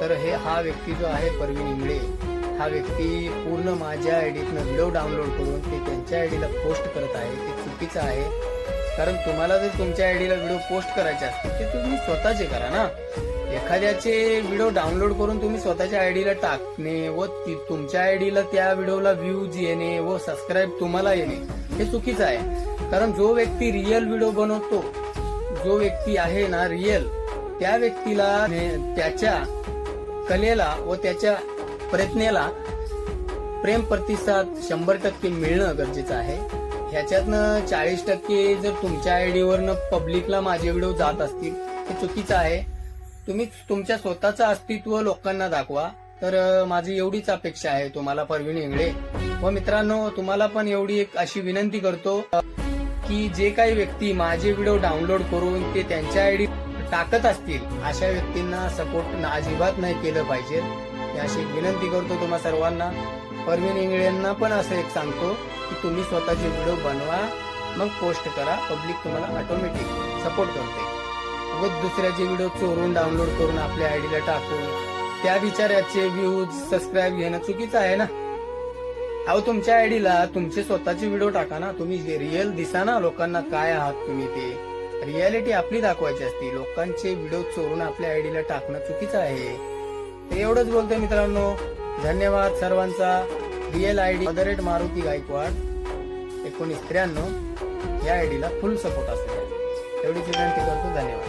तर हा व्यक्ती जो आहे परवीन इंगळे, हा व्यक्ती पूर्ण माझ्या आयडीतनं व्हिडिओ डाउनलोड करून ते त्यांच्या आयडीला पोस्ट करत आहे. ते चुकीचं आहे. कारण तुम्हाला जर तुमच्या आयडीला व्हिडिओ पोस्ट करायचे असतील ते तुम्ही स्वतःचे करा ना. एखाद्याचे व्हिडिओ डाउनलोड करून तुम्ही स्वतःच्या आयडीला टाकणे व तुमच्या आयडीला त्या व्हिडिओला व्ह्यूज येणे व सबस्क्राईब तुम्हाला येणे हे चुकीचं आहे. कारण जो व्यक्ती रिअल व्हिडिओ बनवतो, जो व्यक्ती आहे ना रिअल, त्या व्यक्तीला त्याच्या कलेला व त्याच्या प्रयत्नाला प्रेम प्रतिसाद 100% मिळणं गरजेचं आहे. ह्याच्यातनं 40% जर तुमच्या आयडीवरनं पब्लिकला माझे व्हिडिओ जात असतील ते चुकीचं आहे. तुम्ही तुमच्या स्वतःचं अस्तित्व लोकांना दाखवा. तर माझी एवढीच अपेक्षा आहे तुम्हाला परवीन इंगळे. व मित्रांनो, तुम्हाला पण एवढी एक अशी विनंती करतो की जे काही व्यक्ती माझे व्हिडिओ डाउनलोड करून ते त्यांच्या आयडी टाकत असतील अशा व्यक्तींना सपोर्ट अजिबात नाही केलं पाहिजे. ही अशी विनंती करतो तुम्हा सर्वांना. परवीन इंगळेंना पण असं एक सांगतो की तुम्ही स्वतःचे व्हिडिओ बनवा, मग पोस्ट करा. पब्लिक तुम्हाला ऑटोमॅटिक सपोर्ट करते. व दुसऱ्याचे व्हिडिओ चोरून डाउनलोड करून आपल्या आयडीला टाकून त्या बिचाऱ्याचे व्ह्यूज सबस्क्राईब घेणं चुकीचं आहे ना. अहो, तुमच्या आयडीला तुमचे स्वतःचे व्हिडिओ टाका ना. तुम्ही रिअल दिसा ना लोकांना काय आहात तुम्ही. ते रियालिटी आपली दाखवायची असते. लोकांचे व्हिडिओ चोरून आपल्या आयडीला टाकणं चुकीचं आहे. ते एवढंच बोलतोय मित्रांनो. धन्यवाद सर्वांचा. रिअल आयडी @मारुती गायकवाड 1993 या आयडीला फुल सपोर्ट असतो. एवढीच विनंती करतो. धन्यवाद.